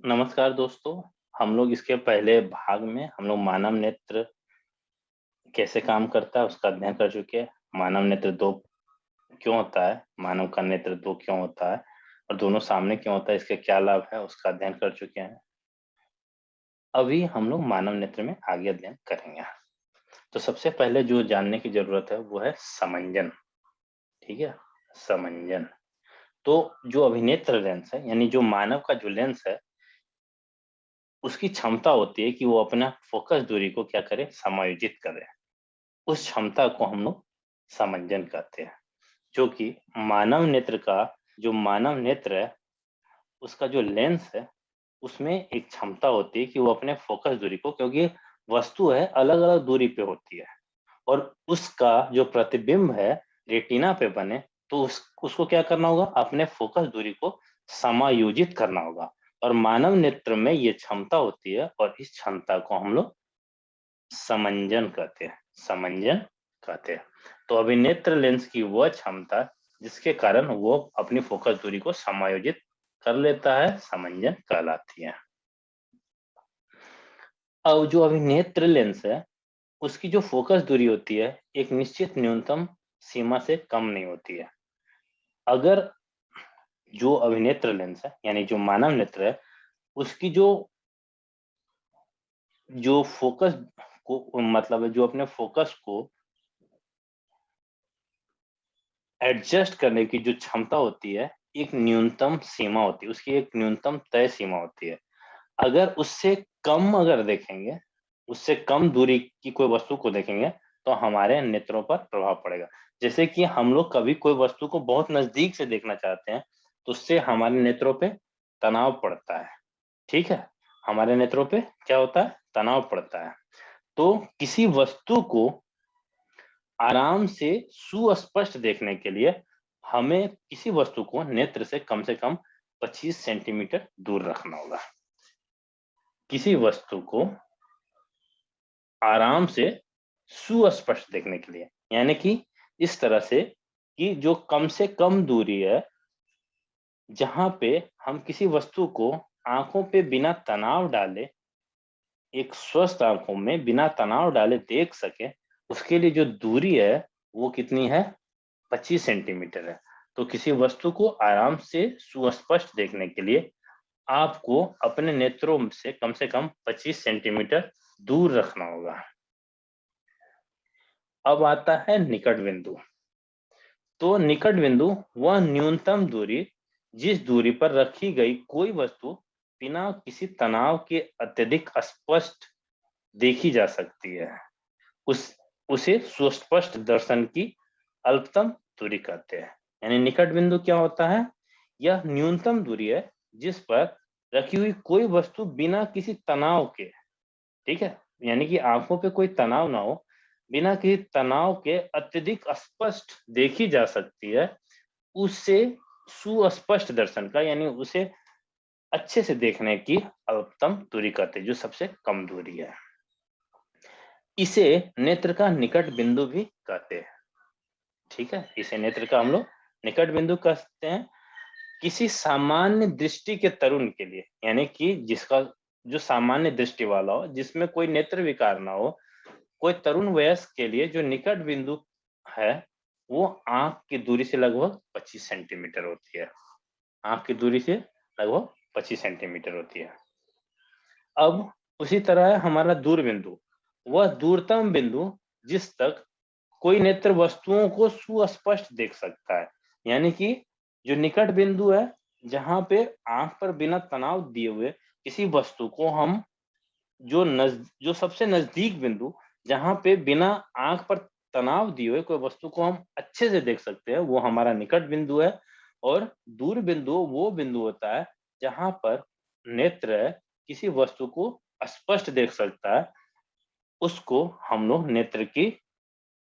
नमस्कार दोस्तों। हम लोग इसके पहले भाग में हम लोग मानव नेत्र कैसे काम करता है उसका अध्ययन कर चुके हैं। मानव नेत्र दो क्यों होता है, मानव का नेत्र दो क्यों होता है और दोनों सामने क्यों होता है, इसके क्या लाभ है उसका अध्ययन कर चुके हैं। अभी हम लोग मानव नेत्र में आगे अध्ययन करेंगे। तो सबसे पहले जो जानने की जरूरत है वो है समंजन। ठीक है, समंजन। तो जो अभिनेत्र लेंस है यानी जो मानव का जो लेंस है उसकी क्षमता होती है कि वो अपना फोकस दूरी को क्या करे, समायोजित करे। उस क्षमता को हम लोग समंजन कहते हैं। जो कि मानव नेत्र का जो मानव नेत्र है उसका जो लेंस है उसमें एक क्षमता होती है कि वो अपने फोकस दूरी को, क्योंकि वस्तु है अलग अलग दूरी पे होती है और उसका जो प्रतिबिंब है रेटिना पे बने, तो उसको क्या करना होगा, अपने फोकस दूरी को समायोजित करना होगा। और मानव नेत्र में ये क्षमता होती है और इस क्षमता को हम लोग समंजन कहते हैं। समंजन कहते हैं। तो अभिनेत्र लेंस की वह क्षमता जिसके कारण वो अपनी फोकस दूरी को समायोजित कर लेता है, समंजन कहलाती है। अब जो अभिनेत्र लेंस है उसकी जो फोकस दूरी होती है एक निश्चित न्यूनतम सीमा से कम नहीं होती है। अगर जो अभिनेत्र लेंस है यानी जो मानव नेत्र है उसकी जो जो फोकस को मतलब है जो अपने फोकस को एडजस्ट करने की जो क्षमता होती है एक न्यूनतम सीमा होती है, उसकी एक न्यूनतम तय सीमा होती है। अगर उससे कम अगर देखेंगे, उससे कम दूरी की कोई वस्तु को देखेंगे तो हमारे नेत्रों पर प्रभाव पड़ेगा। जैसे कि हम लोग कभी कोई वस्तु को बहुत नजदीक से देखना चाहते हैं तो उससे हमारे नेत्रों पे तनाव पड़ता है। ठीक है, हमारे नेत्रों पे क्या होता है, तनाव पड़ता है। तो किसी वस्तु को आराम से सुस्पष्ट देखने के लिए हमें किसी वस्तु को नेत्र से कम 25 सेंटीमीटर दूर रखना होगा। किसी वस्तु को आराम से सुस्पष्ट देखने के लिए, यानी कि इस तरह से कि जो कम से कम दूरी है जहां पे हम किसी वस्तु को आंखों पे बिना तनाव डाले, एक स्वस्थ आंखों में बिना तनाव डाले देख सके, उसके लिए जो दूरी है वो कितनी है, 25 सेंटीमीटर है। तो किसी वस्तु को आराम से सुस्पष्ट देखने के लिए आपको अपने नेत्रों से कम 25 सेंटीमीटर दूर रखना होगा। अब आता है निकट बिंदु। तो निकट बिंदु वह न्यूनतम दूरी जिस दूरी पर रखी गई कोई वस्तु बिना किसी तनाव के अत्यधिक स्पष्ट देखी जा सकती है। उस उसे सुस्पष्ट दर्शन की अल्पतम दूरी कहते हैं। यानी निकट बिंदु क्या होता है, यह न्यूनतम दूरी है जिस पर रखी हुई कोई वस्तु बिना किसी तनाव के, ठीक है, यानी कि आंखों पे कोई तनाव ना हो, बिना किसी तनाव के अत्यधिक स्पष्ट देखी जा सकती है। उससे सुस्पष्ट दर्शन का यानी उसे अच्छे से देखने की अल्पतम दूरी कहते हैं, जो सबसे कम दूरी है। इसे नेत्र का निकट बिंदु भी कहते हैं। ठीक है, इसे नेत्र का हम लोग निकट बिंदु कहते हैं। किसी सामान्य दृष्टि के तरुण के लिए, यानी कि जिसका जो सामान्य दृष्टि वाला हो, जिसमें कोई नेत्र विकार ना हो, कोई तरुण वयस्क के लिए जो निकट बिंदु है वो आंख की दूरी से लगभग 25 सेंटीमीटर होती है। आंख की दूरी से लगभग 25 सेंटीमीटर होती है। अब उसी तरह है हमारा दूर बिंदु, वह दूरतम बिंदु जिस तक कोई नेत्र वस्तुओं को सुस्पष्ट देख सकता है। यानी कि जो निकट बिंदु है जहां पे आंख पर बिना तनाव दिए हुए किसी वस्तु को हम जो सबसे नजदीक बिंदु जहां पे बिना आंख पर तनाव दिए हुए कोई वस्तु को हम अच्छे से देख सकते हैं वो हमारा निकट बिंदु है। और दूर बिंदु वो बिंदु होता है जहां पर नेत्र है किसी वस्तु को स्पष्ट देख सकता है, उसको हम लोग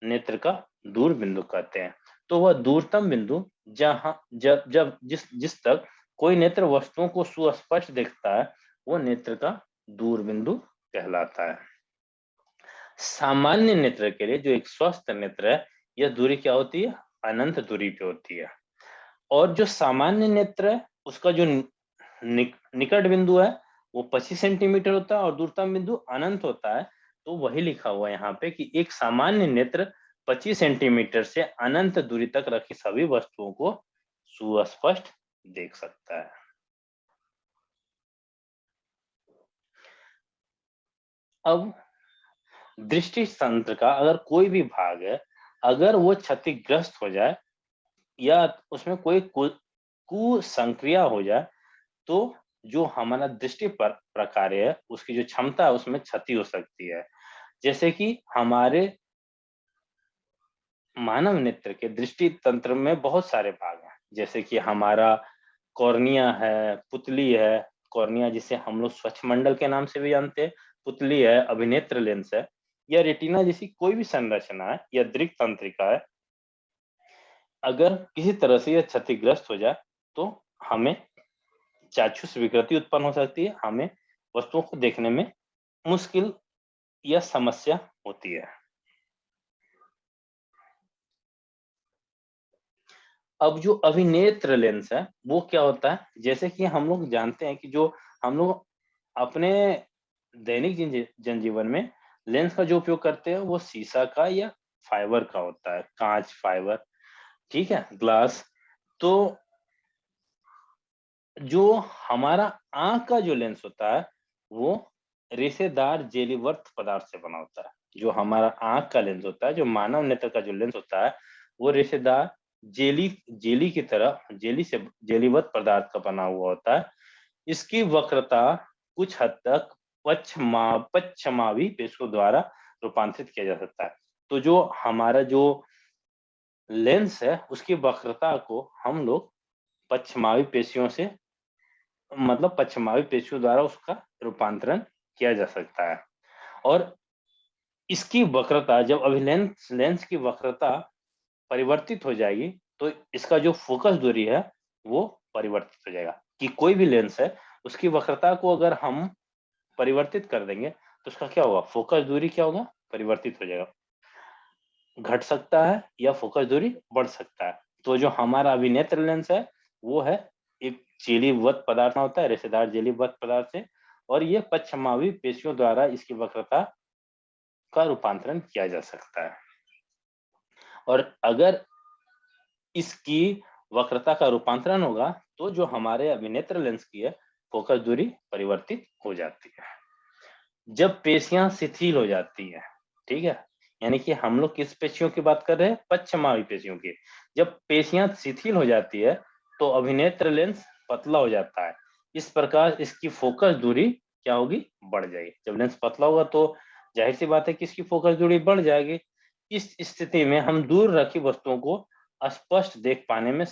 नेत्र का दूर बिंदु कहते हैं। तो वह दूरतम बिंदु जहां जब जब जिस जिस तक कोई नेत्र वस्तुओं को सुस्पष्ट देखता है वो नेत्र का दूर बिंदु कहलाता है। सामान्य नेत्र के लिए जो एक स्वस्थ नेत्र है यह दूरी क्या होती है, अनंत दूरी पे होती है। और जो सामान्य नेत्र है उसका जो निकट बिंदु है वो 25 सेंटीमीटर होता है और दूरतम बिंदु अनंत होता है। तो वही लिखा हुआ है यहाँ पे कि एक सामान्य नेत्र 25 सेंटीमीटर से अनंत दूरी तक रखी सभी वस्तुओं को सुस्पष्ट देख सकता है। अब दृष्टि तंत्र का अगर कोई भी भाग है, अगर वो क्षतिग्रस्त हो जाए या उसमें कोई कुसंक्रिया हो जाए, तो जो हमारा दृष्टि पर प्रकार्य है, उसकी जो क्षमता है उसमें क्षति हो सकती है। जैसे कि हमारे मानव नेत्र के दृष्टि तंत्र में बहुत सारे भाग हैं, जैसे कि हमारा कॉर्निया है, पुतली है, कॉर्निया जिसे हम लोग स्वच्छमंडल के नाम से भी जानते हैं, पुतली है, अभिनेत्र लेंस है, या रेटिना जैसी कोई भी संरचना है या दृक तंत्रिका है, अगर किसी तरह से यह क्षतिग्रस्त हो जाए तो हमें चाक्षुष विकृति उत्पन्न हो सकती है, हमें वस्तुओं को देखने में मुश्किल या समस्या होती है। अब जो अभिनेत्र लेंस है वो क्या होता है, जैसे कि हम लोग जानते हैं कि जो हम लोग अपने दैनिक जनजीवन में लेंस का जो उपयोग करते हैं वो शीशा का या फाइबर का होता है, कांच फाइबर, ठीक है, ग्लास। तो जो हमारा आंख का जो लेंस होता है वो रेशेदार जेलीवर्त पदार्थ से बना होता है। जो हमारा आंख का लेंस होता है, जो मानव नेत्र का जो लेंस होता है, वो रेशेदार जेली जेली की तरह जेली से जेलीवत पदार्थ का बना हुआ होता है। इसकी वक्रता कुछ हद तक पश्चिमावी पेशियों द्वारा रूपांतरित किया जा सकता है। तो जो हमारा जो लेंस है उसकी वक्रता को हम लोग पश्चिमावी पेशियों से मतलब पश्चिमावी पेशियों द्वारा उसका रूपांतरण किया जा सकता है। और इसकी वक्रता जब अभी लेंस लेंस की वक्रता परिवर्तित हो जाएगी तो इसका जो फोकस दूरी है वो परिवर्तित हो जाएगा। कि कोई भी लेंस है उसकी वक्रता को अगर हम परिवर्तित कर देंगे तो उसका क्या होगा, फोकस दूरी क्या होगा, परिवर्तित हो जाएगा, घट सकता है या फोकस दूरी बढ़ सकता है। तो जो हमारा अभिनेत्र लेंस है वो है एक जेलीवत पदार्थ होता है, रेशेदार जेलीवत पदार्थ से, और ये पश्चिमावी पेशियों द्वारा इसकी वक्रता का रूपांतरण किया जा सकता है। और अगर इसकी वक्रता का रूपांतरण होगा तो जो हमारे अभिनेत्र लेंस की है फोकस दूरी परिवर्तित हो जाती है। जब पेशियां शिथिल हो जाती है, ठीक है, यानी कि हम लोग किस पेशियों की बात कर रहे हैं, पश्चिमावी पेशियों की। जब पेशियां शिथिल हो जाती है तो अभिनेत्र लेंस पतला हो जाता है। इस प्रकार इसकी फोकस दूरी क्या होगी, बढ़ जाएगी। जब लेंस पतला होगा तो जाहिर सी बात है कि इसकी फोकस दूरी बढ़ जाएगी। इस स्थिति में हम दूर रखी वस्तुओं को स्पष्ट देख पाने में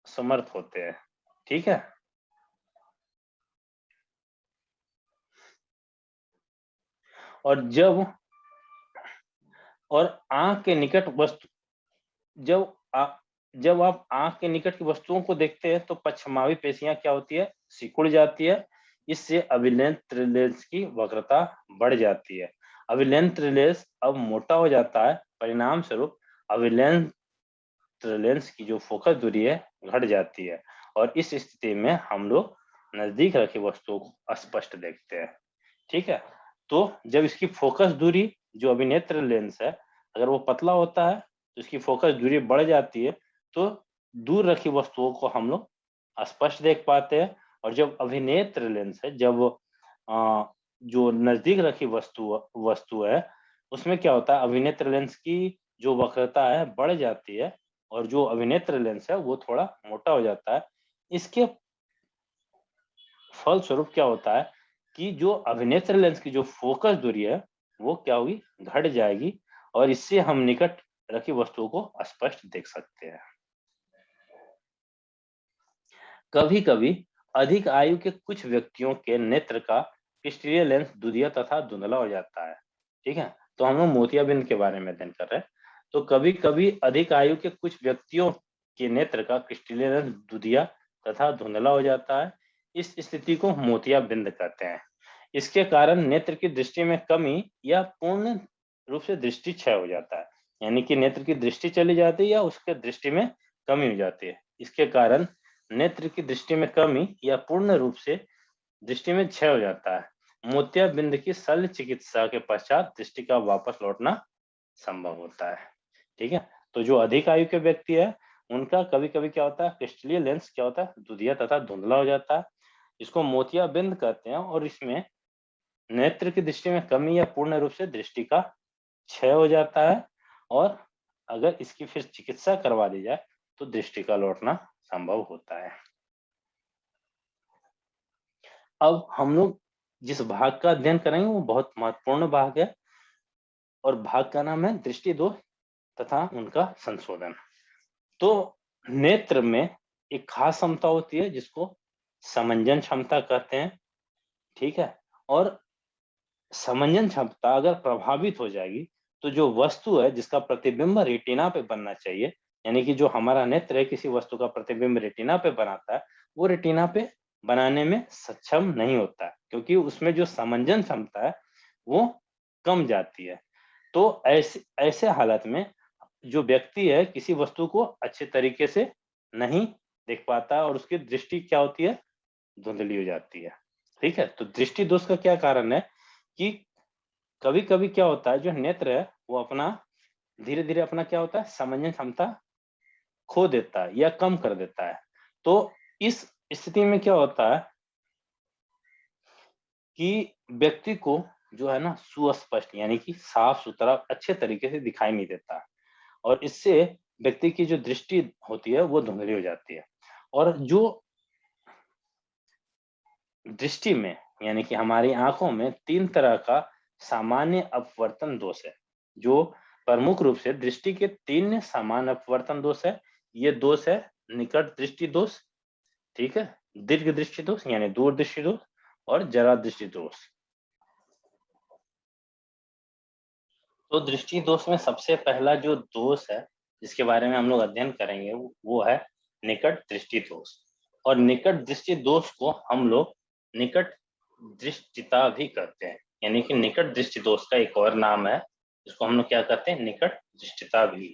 समर्थ होते हैं, ठीक है। और आंख के निकट वस्तु जब आ, जब आप आंख के निकट की वस्तुओं को देखते हैं तो पश्चिमावी पेशियां क्या होती है, सिकुड़ जाती है। इससे अभिलेंस लेंस की वक्रता बढ़ जाती है। अभिलेंस लेंस अब मोटा हो जाता है, परिणाम स्वरूप अभिलेंस लेंस की जो फोकस दूरी है घट जाती है और इस स्थिति में हम लोग नजदीक रखी वस्तुओं को स्पष्ट देखते हैं, ठीक है। तो जब इसकी फोकस दूरी जो अभिनेत्र लेंस है अगर वो पतला होता है तो इसकी फोकस दूरी बढ़ जाती है, तो दूर रखी वस्तुओं को हम लोग स्पष्ट देख पाते हैं। और जब अभिनेत्र लेंस है, जब जो नजदीक रखी वस्तु है उसमें क्या होता है, अभिनेत्र लेंस की जो वक्रता है बढ़ जाती है और जो अभिनेत्र लेंस है वो थोड़ा मोटा हो जाता है। इसके फलस्वरूप क्या होता है कि जो अभिनेत्र लेंस की जो फोकस दूरी है वो क्या होगी, घट जाएगी और इससे हम निकट रखी वस्तुओं को स्पष्ट देख सकते हैं। कभी कभी अधिक आयु के कुछ व्यक्तियों के नेत्र का क्रिस्टलीय लेंस दुधिया तथा धुंधला हो जाता है, ठीक है। तो हम लोग मोतियाबिंद के बारे में अध्ययन कर रहे हैं। तो कभी कभी अधिक आयु के कुछ व्यक्तियों के नेत्र का क्रिस्टलीय लेंस दुधिया तथा धुंधला हो जाता है। इस स्थिति को मोतियाबिंद कहते हैं। इसके कारण नेत्र की दृष्टि में कमी या पूर्ण रूप से दृष्टि क्षय हो जाता है, यानी कि नेत्र की दृष्टि चली जाती है या उसके दृष्टि में कमी हो जाती है। इसके कारण नेत्र की दृष्टि में कमी या पूर्ण रूप से दृष्टि में क्षय हो जाता है। मोतियाबिंद की शल्य चिकित्सा के पश्चात दृष्टि का वापस लौटना संभव होता है। ठीक है, तो जो अधिक आयु के व्यक्ति है उनका कभी कभी क्या होता है, क्रिस्टलीय लेंस क्या होता है, दुधिया तथा धुंधला हो जाता है। इसको मोतियाबिंद कहते हैं और इसमें नेत्र की दृष्टि में कमी या पूर्ण रूप से दृष्टि का क्षय हो जाता है। और अगर इसकी फिर चिकित्सा करवा दी जाए तो दृष्टि का लौटना संभव होता है। अब हम लोग जिस भाग का अध्ययन करेंगे वो बहुत महत्वपूर्ण भाग है और भाग का नाम है दृष्टि दोष तथा उनका संशोधन। तो नेत्र में एक खास क्षमता होती है जिसको समंजन क्षमता कहते हैं। ठीक है, और समंजन क्षमता अगर प्रभावित हो जाएगी तो जो वस्तु है जिसका प्रतिबिंब रेटिना पे बनना चाहिए, यानी कि जो हमारा नेत्र है किसी वस्तु का प्रतिबिंब रेटिना पे बनाता है, वो रेटिना पे बनाने में सक्षम नहीं होता है क्योंकि उसमें जो समंजन क्षमता है वो कम जाती है। तो ऐसे ऐसे हालत में जो व्यक्ति है किसी वस्तु को अच्छे तरीके से नहीं देख पाता और उसकी दृष्टि क्या होती है, धुंधली हो जाती है। ठीक है, तो दृष्टि दोष का क्या कारण है कि कभी-कभी क्या होता है, जो नेत्र है वो अपना धीरे-धीरे अपना क्या होता है, समझने क्षमता खो देता है या कम कर देता है। तो इस स्थिति में क्या होता है कि व्यक्ति को जो है ना सुस्पष्ट यानी कि साफ-सुथरा अच्छे तरीके से दिखाई नहीं देता और इससे व्यक्ति की जो दृष्टि होती है वो धुंधली हो जाती है। और जो दृष्टि में यानी कि हमारी आंखों में 3 तरह का सामान्य अपवर्तन दोष है, जो प्रमुख रूप से दृष्टि के 3 सामान्य अपवर्तन दोष है। ये दोष है निकट दृष्टि दोष, ठीक है, दीर्घ दृष्टि दोष यानी दूर दृष्टि दोष और जरा दृष्टि दोष। तो दृष्टि दोष में सबसे पहला जो दोष है जिसके बारे में हम लोग अध्ययन करेंगे वो है निकट दृष्टि दोष। और निकट दृष्टि दोष को हम लोग निकट दृष्टिता भी कहते हैं, यानी कि निकट दृष्टि दोष का एक और नाम है जिसको हम लोग क्या कहते हैं, निकट दृष्टिता भी,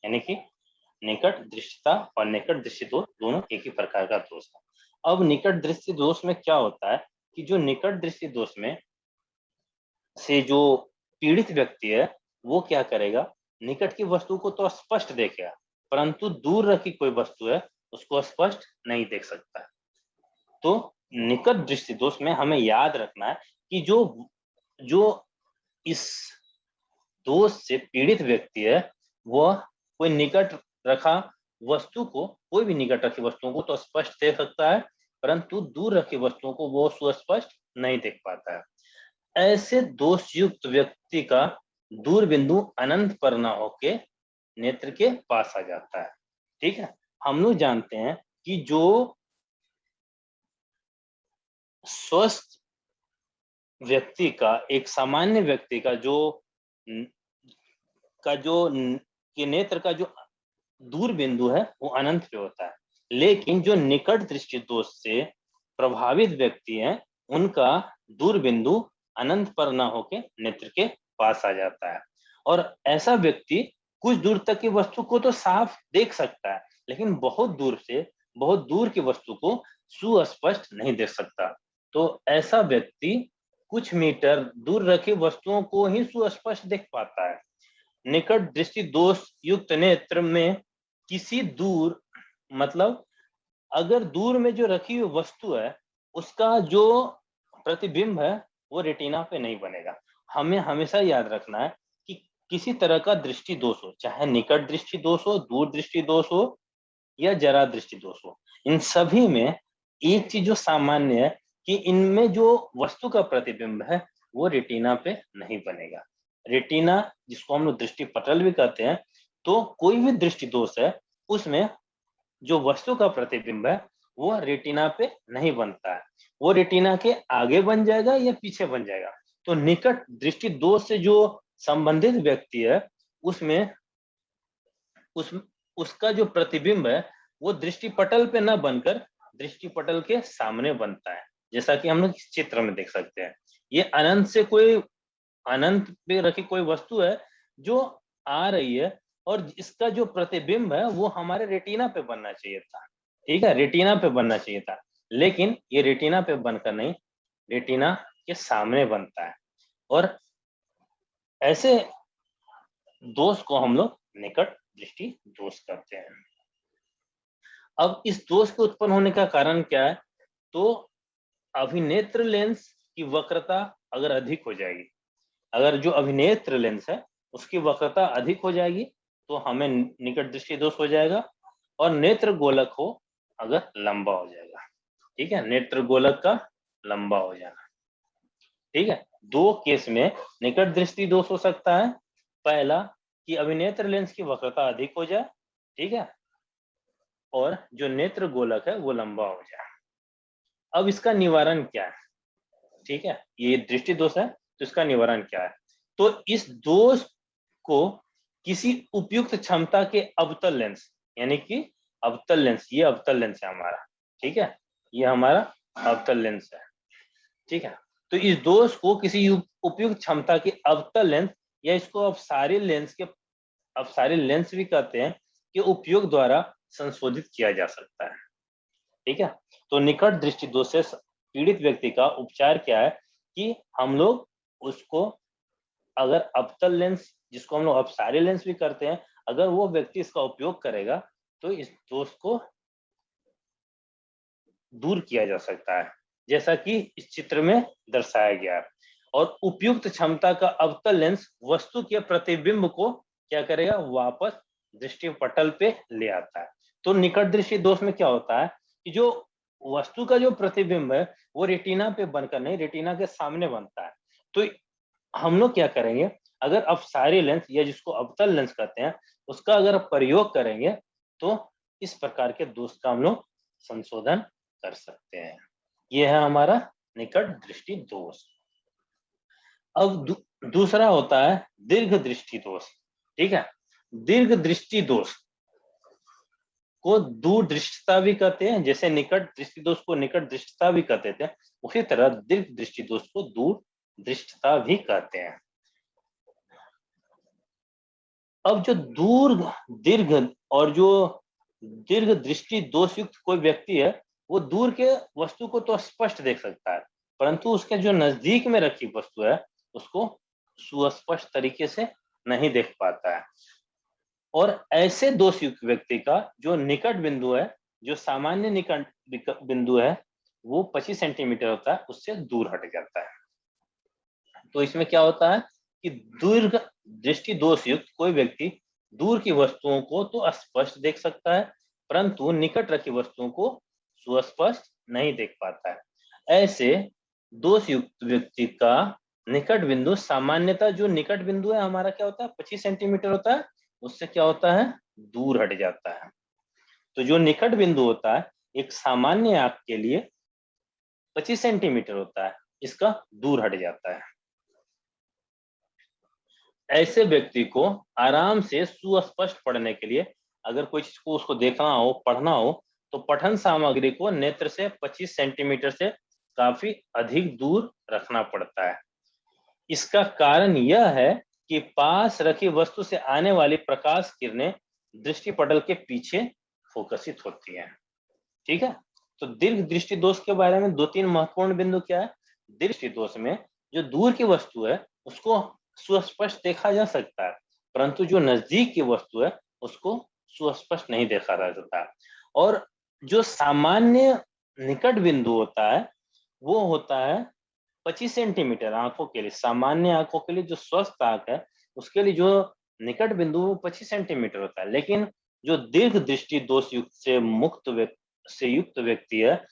यानी कि निकट दृष्टिता और निकट दृष्टि दोष दोनों एक ही प्रकार का दोष है। अब निकट दृष्टि दोष में क्या होता है कि जो निकट दृष्टि दोष में से जो पीड़ित व्यक्ति है वो क्या करेगा, निकट की वस्तु को तो स्पष्ट देखेगा परंतु दूर रखी कोई वस्तु है उसको स्पष्ट नहीं देख सकता। तो निकट दृष्टि दोष में हमें याद रखना है कि जो जो इस दोष से पीड़ित व्यक्ति है वह कोई निकट रखा वस्तु को, कोई भी निकट रखी वस्तुओं को तो स्पष्ट देख सकता है परंतु दूर रखी वस्तुओं को वो सुस्पष्ट नहीं देख पाता है। ऐसे दोषयुक्त व्यक्ति का दूर बिंदु अनंत पर न होके नेत्र के पास आ जाता है। ठीक है, हम लोग जानते हैं कि जो स्वस्थ व्यक्ति का, एक सामान्य व्यक्ति का जो कि नेत्र का जो दूर बिंदु है वो अनंत पे होता है, लेकिन जो निकट दृष्टि दोष से प्रभावित व्यक्ति हैं उनका दूर बिंदु अनंत पर न होके नेत्र के पास आ जाता है। और ऐसा व्यक्ति कुछ दूर तक की वस्तु को तो साफ देख सकता है लेकिन बहुत दूर से बहुत दूर की वस्तु को सुस्पष्ट नहीं देख सकता। तो ऐसा व्यक्ति कुछ मीटर दूर रखी वस्तुओं को ही सुस्पष्ट देख पाता है। निकट दृष्टि दोष युक्त नेत्र में किसी दूर, मतलब अगर दूर में जो रखी हुई वस्तु है उसका जो प्रतिबिंब है वो रेटिना पे नहीं बनेगा। हमें हमेशा याद रखना है कि किसी तरह का दृष्टि दोष हो, चाहे निकट दृष्टि दोष हो, दूर दृष्टि दोष हो या जरा दृष्टि दोष हो, इन सभी में एक चीज जो सामान्य है कि इनमें जो वस्तु का प्रतिबिंब है वो रेटिना पे नहीं बनेगा। रेटिना जिसको हम लोग दृष्टि पटल भी कहते हैं, तो कोई भी दृष्टि दोष है उसमें जो वस्तु का प्रतिबिंब है वो रेटिना पे नहीं बनता है, वो रेटिना के आगे बन जाएगा या पीछे बन जाएगा। तो निकट दृष्टि दोष से जो संबंधित व्यक्ति है उसमें उस उसका जो प्रतिबिंब है वो दृष्टि पटल पे न बनकर दृष्टि पटल के सामने बनता है, जैसा कि हम लोग इस चित्र में देख सकते हैं। ये अनंत से कोई अनंत पे रखी कोई वस्तु है जो आ रही है और इसका जो प्रतिबिंब है वो हमारे रेटिना पे बनना चाहिए था। ठीक है, रेटिना पे बनना चाहिए था, लेकिन ये रेटिना पे बनकर नहीं, रेटिना के सामने बनता है। और ऐसे दोष को हम लोग निकट दृष्टि दोष कहते हैं। अब इस दोष के उत्पन्न होने का कारण क्या है? तो अभिनेत्र लेंस की वक्रता अगर अधिक हो जाएगी, अगर जो अभिनेत्र लेंस है उसकी वक्रता अधिक हो जाएगी तो हमें निकट दृष्टि दोष हो जाएगा। और नेत्र गोलक हो अगर लंबा हो जाएगा, ठीक है, नेत्र गोलक का लंबा हो जाना, ठीक है। दो केस में निकट दृष्टि दोष हो सकता है। पहला कि अभिनेत्र लेंस की वक्रता अधिक हो जाए, ठीक है, और जो नेत्र गोलक है वो लंबा हो जाए। अब इसका निवारण क्या है? ठीक है, ये दृष्टि दोष है तो इसका निवारण क्या है? तो इस दोष को किसी उपयुक्त क्षमता के अवतल लेंस, यानी कि अवतल लेंस, ये अवतल लेंस है हमारा, ठीक है, ये हमारा अवतल लेंस है, ठीक है। तो इस दोष को किसी उपयुक्त क्षमता के अवतल लेंस या इसको अपसारी लेंस के, अपसारी लेंस भी कहते हैं, के उपयोग द्वारा संशोधित किया जा सकता है, ठीक है। तो निकट दृष्टि दोष से पीड़ित व्यक्ति का उपचार क्या है कि हम लोग उसको, अगर अवतल लेंस जिसको हम लोग अपसारी लेंस भी करते हैं, अगर वो व्यक्ति इसका उपयोग करेगा तो इस दोष को दूर किया जा सकता है, जैसा कि इस चित्र में दर्शाया गया है। और उपयुक्त क्षमता का अवतल लेंस वस्तु के प्रतिबिंब को क्या करेगा? वापस दृष्टि पटल पे ले आता है। तो निकट दृष्टि दोष में क्या होता है कि जो वस्तु का जो प्रतिबिंब है वो रेटिना पे बनकर नहीं, रेटिना के सामने बनता है। तो हम लोग क्या करेंगे, अगर अपसारी लेंस या जिसको अवतल लेंस कहते हैं उसका अगर प्रयोग करेंगे तो इस प्रकार के दोष का हम लोग संशोधन कर सकते हैं। ये है हमारा निकट दृष्टि दोष। अब दूसरा होता है दीर्घ दृष्टि दोष, ठीक है। दीर्घ दृष्टि दोष को दूरदृष्टता भी कहते हैं, जैसे निकट दृष्टि दोष को निकट दृष्टता भी कहते थे, उसी तरह दीर्घ दृष्टि दोष को दूरदृष्टता भी कहते हैं। अब जो दूर दीर्घ और जो दीर्घ दृष्टि दोष युक्त कोई व्यक्ति है वो दूर के वस्तु को तो स्पष्ट देख सकता है, परंतु उसके जो नजदीक में रखी वस्तु है उसको सुस्पष्ट तरीके से नहीं देख पाता है। और ऐसे दोष युक्त व्यक्ति का जो निकट बिंदु है, जो सामान्य निकट बिंदु है, वो 25 सेंटीमीटर होता है, उससे दूर हट जाता है। तो इसमें क्या होता है कि दीर्घ दृष्टि दोष युक्त कोई व्यक्ति दूर की वस्तुओं को तो स्पष्ट देख सकता है, परंतु निकट रखी वस्तुओं को सुस्पष्ट नहीं देख पाता है। ऐसे दोष युक्त व्यक्ति का निकट बिंदु, सामान्यतः जो निकट बिंदु है हमारा क्या होता है 25 सेंटीमीटर होता है, उससे क्या होता है दूर हट जाता है। तो जो निकट बिंदु होता है एक सामान्य आंख के लिए 25 सेंटीमीटर होता है, इसका दूर हट जाता है। ऐसे व्यक्ति को आराम से सुस्पष्ट पढ़ने के लिए अगर कोई चीज को उसको देखना हो, पढ़ना हो, तो पठन सामग्री को नेत्र से 25 सेंटीमीटर से काफी अधिक दूर रखना पड़ता है। इसका कारण यह है कि पास रखी वस्तु से आने वाली प्रकाश किरणें दृष्टिपटल के पीछे फोकसित होती हैं, ठीक है। तो दीर्घ दृष्टि दोष के बारे में दो तीन महत्वपूर्ण बिंदु क्या है। दृष्टि दोष में जो दूर की वस्तु है उसको सुस्पष्ट देखा जा सकता है, परंतु जो नजदीक की वस्तु है उसको सुस्पष्ट नहीं देखा जा सकता। और जो सामान्य निकट बिंदु होता है वो होता है 25 सेंटीमीटर आंखों के लिए, सामान्य आंखों के लिए जो स्वस्थ आंख है उसके लिए जो निकट बिंदु वो 25 सेंटीमीटर होता है। लेकिन जो दीर्घ दृष्टि दोष युक्त से मुक्त से युक्त व्यक्ति है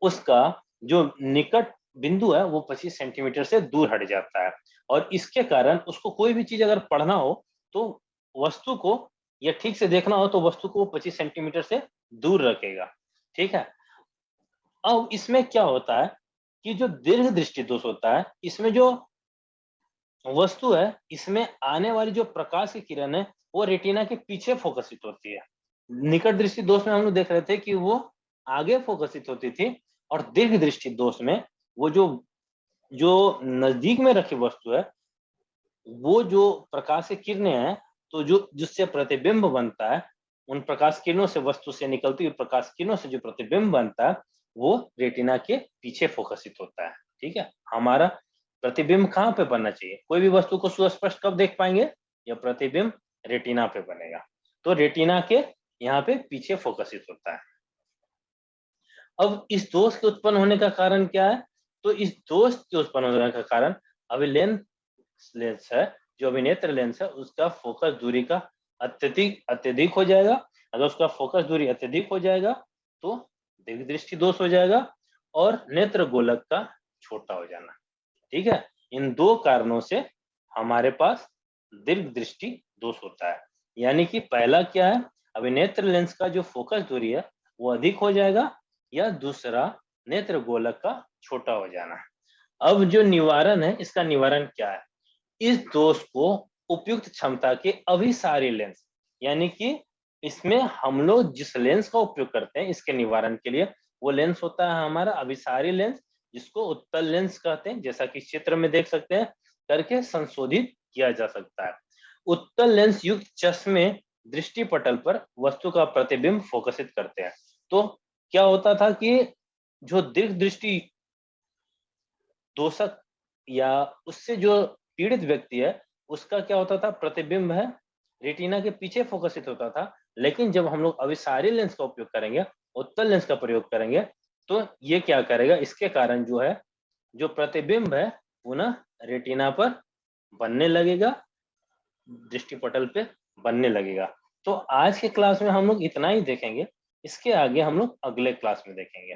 उसका जो निकट बिंदु है वो 25 सेंटीमीटर से दूर हट जाता है। और इसके कारण उसको कोई भी चीज अगर पढ़ना हो तो वस्तु को या ठीक से देखना हो तो वस्तु को 25 सेंटीमीटर से दूर रखेगा, ठीक है। अब इसमें क्या होता है कि जो दीर्घ दृष्टि दोष होता है इसमें जो वस्तु है इसमें आने वाली जो प्रकाश की किरण है वो रेटिना के पीछे फोकसित होती है। निकट दृष्टि दोष में हम लोग देख रहे थे कि वो आगे फोकसित होती थी, और दीर्घ दृष्टि दोष में वो जो जो नजदीक में रखी वस्तु है वो जो प्रकाश की किरणें हैं तो जो जिससे प्रतिबिंब बनता है, उन प्रकाश किरणों से वस्तु से निकलती हुई प्रकाश किरणों से जो प्रतिबिंब बनता है वो रेटिना के पीछे फोकसित होता है। ठीक है, हमारा प्रतिबिंब कहाँ पे बनना चाहिए, कोई भी वस्तु को सुस्पष्ट कब देख पाएंगे, या प्रतिबिंब रेटिना पे बनेगा, तो रेटिना के यहाँ पे पीछे फोकसित होता है। अब इस दोष के उत्पन्न होने का कारण क्या है, तो इस दोष के उत्पन्न होने का कारण अभिलेंस लेंस है, जो अभिनेत्र लेंस है उसका फोकस दूरी का अत्यधिक अत्यधिक हो जाएगा। अगर उसका फोकस दूरी अत्यधिक हो जाएगा तो दीर्घ दृष्टि दोष हो जाएगा और नेत्र गोलक का छोटा हो जाना। ठीक है, इन दो कारणों से हमारे पास दीर्घ दृष्टि दोष होता है। यानी कि पहला क्या है, अभिनेत्र लेंस का जो फोकस दूरी है वो अधिक हो जाएगा, या दूसरा नेत्र गोलक का छोटा हो जाना। अब जो निवारण है, इसका निवारण क्या है, इस दोष को उपयुक्त क्षमता के अभिसारी लेंस, यानी कि इसमें हम लोग जिस लेंस का उपयोग करते हैं इसके निवारण के लिए, वो लेंस होता है हमारा अभिसारी लेंस, जिसको उत्तल लेंस कहते हैं, जैसा कि चित्र में देख सकते हैं, करके संशोधित किया जा सकता है। उत्तल लेंस युक्त चश्मे दृष्टि पटल पर वस्तु का प्रतिबिंब फोकसित करते हैं। तो क्या होता था कि जो दीर्घ दृष्टि दोषक या उससे जो पीड़ित व्यक्ति है, उसका क्या होता था, प्रतिबिंब है रेटिना के पीछे फोकसित होता था। लेकिन जब हम लोग अभिसारी लेंस का उपयोग करेंगे, उत्तल लेंस का प्रयोग करेंगे, तो ये क्या करेगा, इसके कारण जो है जो प्रतिबिंब है पुनः रेटिना पर बनने लगेगा, दृष्टिपटल पे बनने लगेगा। तो आज के क्लास में हम लोग इतना ही देखेंगे, इसके आगे हम लोग अगले क्लास में देखेंगे।